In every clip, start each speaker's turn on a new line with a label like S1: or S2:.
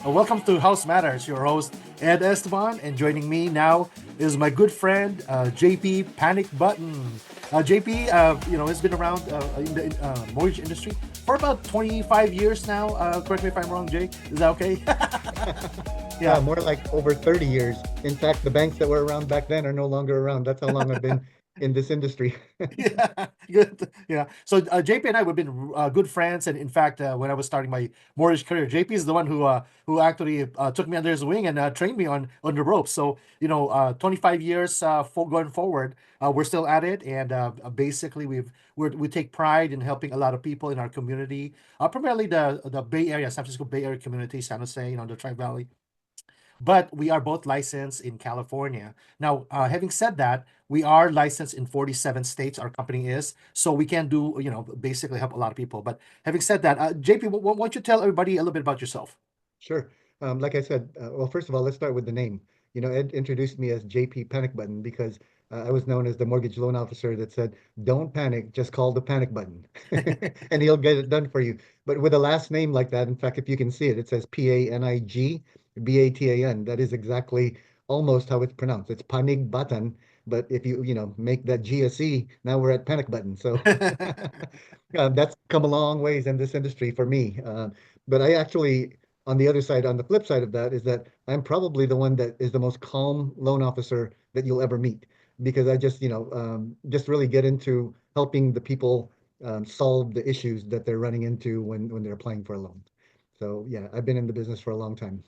S1: Welcome to House Matters. Your host Ed Esteban, and joining me now is my good friend JP Panic Button. JP, has been around in the mortgage industry for about 25 years now. Correct me if I'm wrong, Jay. Is that okay? Yeah.
S2: More like over 30 years. In fact, the banks that were around back then are no longer around. That's how long I've been in this industry.
S1: Yeah, good. Yeah. So JP and I have been good friends, and in fact, when I was starting my mortgage career, JP is the one who actually took me under his wing and trained me on the ropes. So 25 years going forward, we're still at it, and basically we take pride in helping a lot of people in our community, primarily the Bay Area, San Francisco Bay Area community, San Jose, the Tri Valley, but we are both licensed in California. Now, having said that, we are licensed in 47 states. Our company is, so we can do, basically help a lot of people. But having said that, JP, why don't you tell everybody a little bit about yourself?
S2: Sure. Like I said, well, first of all, let's start with the name. Ed introduced me as JP Panic Button because I was known as the mortgage loan officer that said, "Don't panic, just call the panic button, and he'll get it done for you." But with a last name like that, in fact, if you can see it, it says Panig Batan. That is exactly almost how it's pronounced. It's Panig Batan, but if you make that G a C, now we're at Panic Button. So that's come a long ways in this industry for me. But I actually on the other side, on the flip side of that, is that I'm probably the one that is the most calm loan officer that you'll ever meet because I just really get into helping the people solve the issues that they're running into when they're applying for a loan. So yeah, I've been in the business for a long time.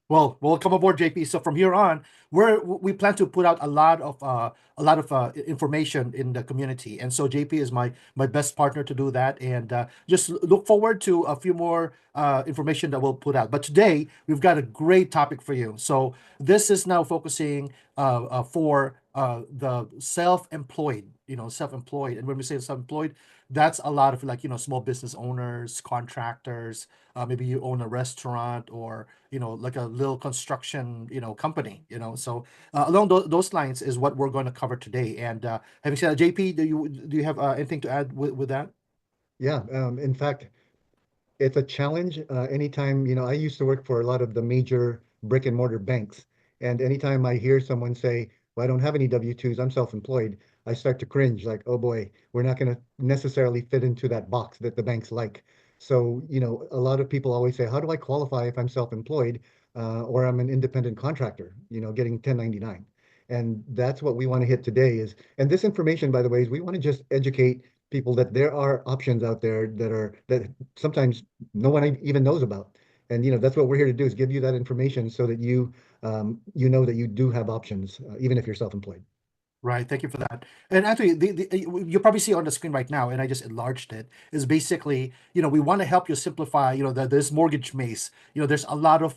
S1: Well, welcome aboard, JP. So from here on, we plan to put out a lot of information in the community, and so JP is my best partner to do that. And just look forward to a few more information that we'll put out. But today we've got a great topic for you. So this is now focusing for the self-employed. Self-employed, and when we say self-employed, that's a lot of like small business owners, contractors. Maybe you own a restaurant or like a little construction, company, So along those lines is what we're going to cover today. And having said that, JP, do you have anything to add with that?
S2: Yeah, in fact, it's a challenge. Anytime, I used to work for a lot of the major brick and mortar banks, and anytime I hear someone say, "Well, I don't have any W-2s, I'm self-employed," I start to cringe, like, "Oh boy, we're not going to necessarily fit into that box that the banks like." So, a lot of people always say, "How do I qualify if I'm self-employed or I'm an independent contractor, getting 1099?" And that's what we want to hit today and this information, by the way, is we want to just educate people that there are options out there that sometimes no one even knows about. And that's what we're here to do is give you that information so that you know that you do have options, even if you're self-employed.
S1: Right. Thank you for that. And actually, you probably see on the screen right now, and I just enlarged it, is basically, we want to help you simplify, this mortgage maze. There's a lot of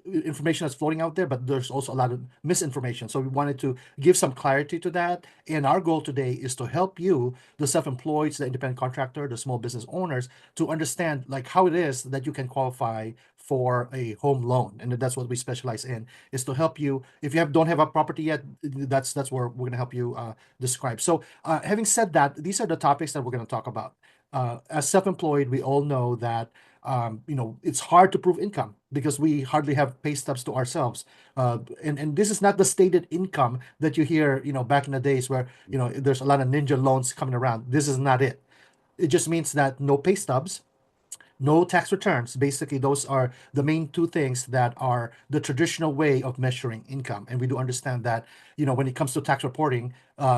S1: information that's floating out there, but there's also a lot of misinformation. So we wanted to give some clarity to that. And our goal today is to help you, the self-employed, the independent contractor, the small business owners, to understand like how it is that you can qualify for a home loan. And that's what we specialize in, is to help you if you don't have a property yet. That's where we're going to help you describe. So having said that, these are the topics that we're going to talk about. As self-employed, we all know that it's hard to prove income because we hardly have pay stubs to ourselves, and this is not the stated income that you hear back in the days where there's a lot of ninja loans coming around. This is not it. It just means that no pay stubs, no tax returns. Basically, those are the main two things that are the traditional way of measuring income. And we do understand that, when it comes to tax reporting,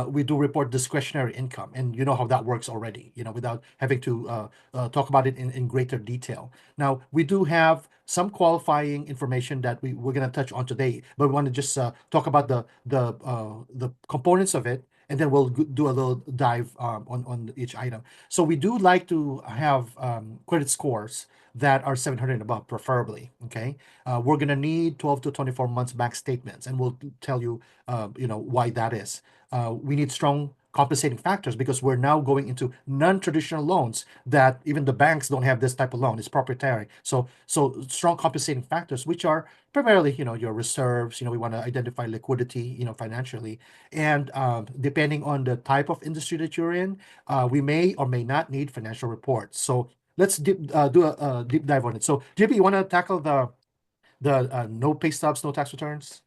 S1: we do report discretionary income. And you know how that works already, without having to talk about it in greater detail. Now, we do have some qualifying information that we're going to touch on today, but we want to just talk about the components of it. And then we'll do a little dive on each item. So we do like to have credit scores that are 700 and above, preferably. Okay, we're gonna need 12 to 24 months bank statements, and we'll tell you, why that is. We need strong compensating factors because we're now going into non-traditional loans that even the banks don't have this type of loan. It's proprietary. So strong compensating factors, which are primarily, your reserves. We want to identify liquidity, financially, and depending on the type of industry that you're in, we may or may not need financial reports. So let's do a deep dive on it. So, JP, you want to tackle the no pay stubs, no tax returns?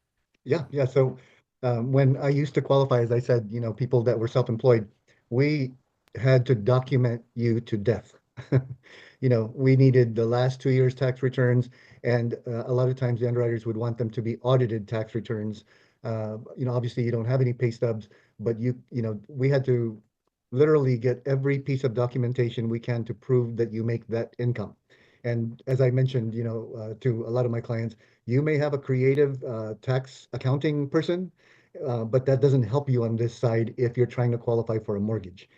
S2: Yeah. So when I used to qualify, as I said, people that were self-employed, we had to document you to death. We needed the last 2 years tax returns, and a lot of times the underwriters would want them to be audited tax returns. Obviously you don't have any pay stubs, but we had to literally get every piece of documentation we can to prove that you make that income. And as I mentioned, to a lot of my clients, you may have a creative tax accounting person, but that doesn't help you on this side if you're trying to qualify for a mortgage,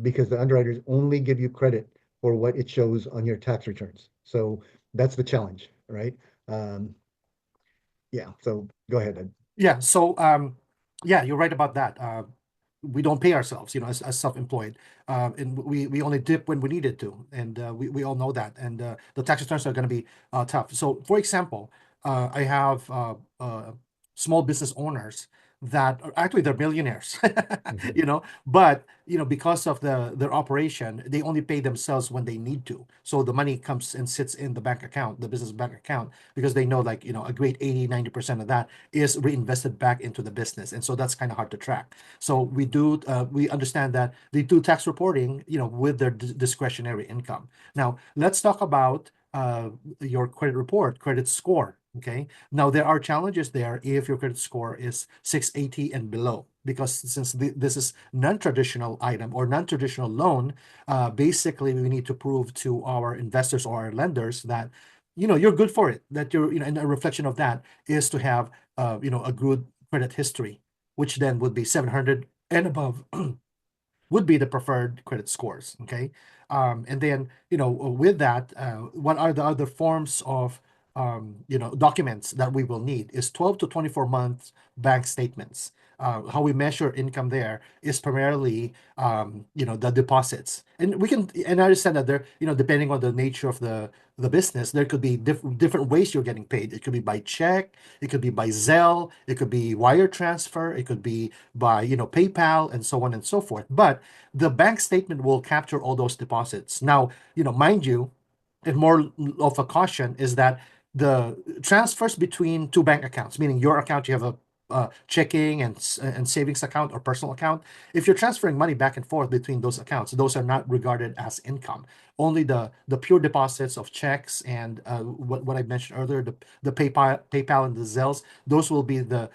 S2: because the underwriters only give you credit for what it shows on your tax returns. So that's the challenge, right? Um, yeah. So go ahead, Ed.
S1: Yeah. So, yeah, you're right about that. We don't pay ourselves, as self-employed, and we only dip when we needed to, and we all know that. And the tax returns are going to be tough. So, for example, I have small business owners that are actually they're millionaires,
S2: Mhm.
S1: but because of their operation, they only pay themselves when they need to. So the money comes and sits in the bank account, the business bank account, because they know, like, a great 80-90% of that is reinvested back into the business. And so that's kind of hard to track. So we understand that they do tax reporting, with their discretionary income. Now, let's talk about your credit report, credit score. Okay. Now, there are challenges there if your credit score is 680 and below, because since this is non-traditional item or non-traditional loan, basically we need to prove to our investors or our lenders that you're good for it, that and a reflection of that is to have a good credit history, which then would be 700 and above would be the preferred credit scores. Okay. And then, with that, what are the other forms of, documents that we will need is 12 to 24 months bank statements. How we measure income there is primarily, the deposits. And I understand that there, depending on the nature of the business, there could be different ways you're getting paid. It could be by check, it could be by Zelle, it could be wire transfer, it could be by, PayPal, and so on and so forth. But the bank statement will capture all those deposits. Now, mind you, and more of a caution is that the transfers between two bank accounts, meaning your account, you have a checking and savings account or personal account. If you're transferring money back and forth between those accounts, those are not regarded as income. Only the pure deposits of checks and what I mentioned earlier, the PayPal and the Zelles, those will be the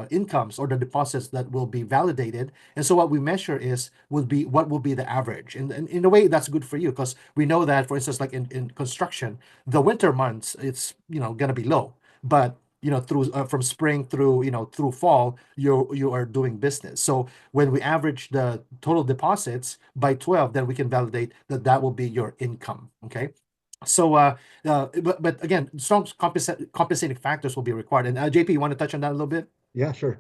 S1: incomes or the deposits that will be validated. And so what we measure what will be the average. And in a way, that's good for you, because we know that, for instance, like in construction, the winter months, it's gonna be low. But through from spring through through fall, you are doing business. So when we average the total deposits by 12, then we can validate that that will be your income. Okay. So but again, strong compensating factors will be required. And JP, you want to touch on that a little bit?
S2: Yeah, sure.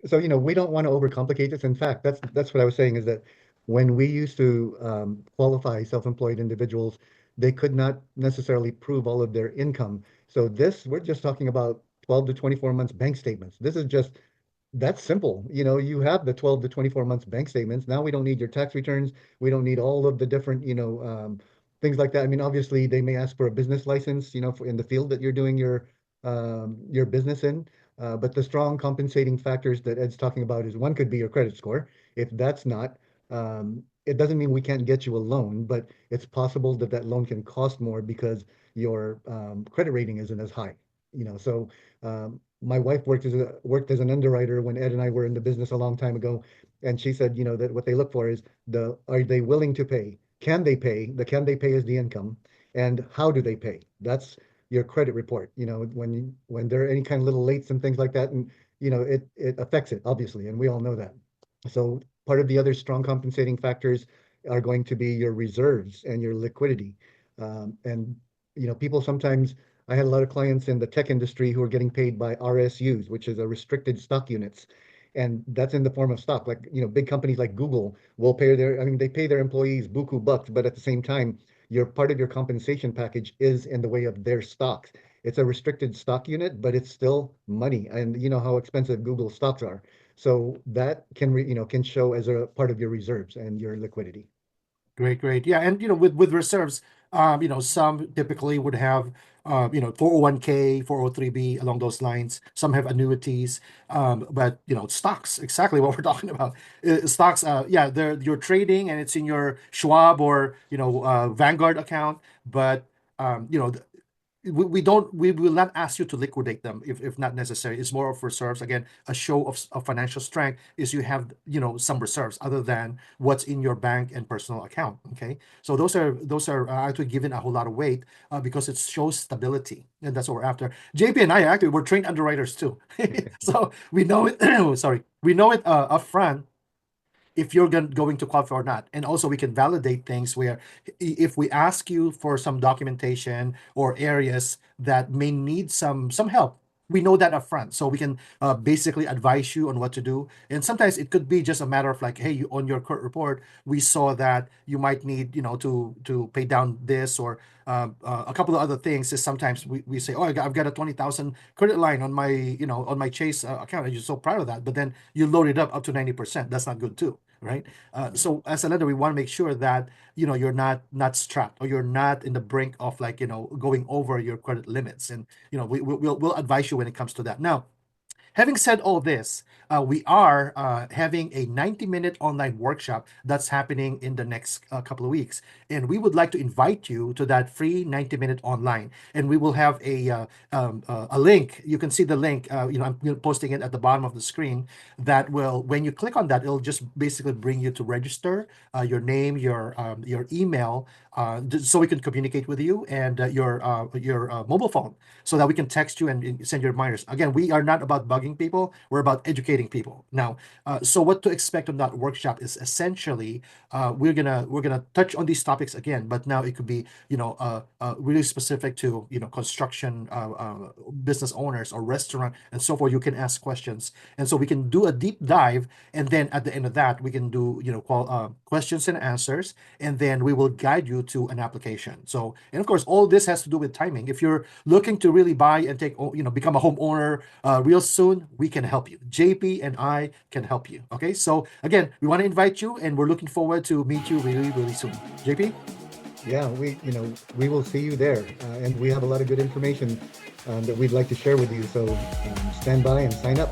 S2: So, we don't want to overcomplicate this. In fact, that's what I was saying is that when we used to qualify self-employed individuals, they could not necessarily prove all of their income. So we're just talking about 12 to 24 months bank statements. This is just That's simple. You have the 12 to 24 months bank statements. Now we don't need your tax returns. We don't need all of the different, things like that. I mean, obviously they may ask for a business license, in the field that you're doing your business in. But the strong compensating factors that Ed's talking about is one could be your credit score. If that's not, it doesn't mean we can't get you a loan, but it's possible that that loan can cost more because your credit rating isn't as high. So my wife worked as an underwriter when Ed and I were in the business a long time ago, and she said, that what they look for is are they willing to pay? Can they pay? The can they pay is the income, and how do they pay? That's your credit report. When there are any kind of little lates and things like that, and it affects it obviously, and we all know that. So part of the other strong compensating factors are going to be your reserves and your liquidity. And people sometimes I had a lot of clients in the tech industry who are getting paid by RSUs, which is a restricted stock units. And that's in the form of stock. Like, big companies like Google will I mean, they pay their employees buku bucks, but at the same time, your part of your compensation package is in the way of their stocks. It's a restricted stock unit, but it's still money. And you know how expensive Google stocks are. So that can show as a part of your reserves and your liquidity.
S1: Great, great. Yeah, and with reserves, some typically would have 401k, 403b along those lines. Some have annuities, but stocks, exactly what we're talking about. Stocks, yeah, you're trading and it's in your Schwab or Vanguard account, but we will not ask you to liquidate them if not necessary. It's more of reserves. Again, a show of financial strength is you have some reserves other than what's in your bank and personal account. Okay, so those are actually given a whole lot of weight because it shows stability, and that's what we're after. JP and I actually we're trained underwriters too, so we know it. Sorry, we know it upfront if you're going to qualify or not. And also we can validate things where if we ask you for some documentation or areas that may need some help, we know that upfront. So we can basically advise you on what to do. And sometimes it could be just a matter of like, hey, on your court report, we saw that you might need, to pay down this or a couple of other things. Is sometimes we say, oh, I've got a 20,000 credit line on my, on my Chase account. And you're so proud of that. But then you load it up to 90%. That's not good too, right? So as a lender, we want to make sure that you're not strapped or you're not in the brink of like going over your credit limits, and we'll advise you when it comes to that. Now, having said all this, we are having a 90-minute online workshop that's happening in the next couple of weeks. And we would like to invite you to that free 90-minute online. And we will have a link. You can see the link. I'm posting it at the bottom of the screen. That will, when you click on that, it'll just basically bring you to register your name, your email, so we can communicate with you, and your mobile phone, so that we can text you and send you reminders. Again, we are not about bugging people. We're about educating people. Now, so what to expect on that workshop is essentially we're gonna touch on these topics again, but now it could be really specific to construction business owners or restaurant and so forth. You can ask questions, and so we can do a deep dive, and then at the end of that we can do questions and answers, and then we will guide you to an application. So, and of course, all this has to do with timing. If you're looking to really buy and become a homeowner real soon, we can help you. JP and I can help you. Okay, so again, we want to invite you, and we're looking forward to meet you really, really soon. JP?
S2: Yeah, we will see you there, and we have a lot of good information that we'd like to share with you. So stand by and sign up.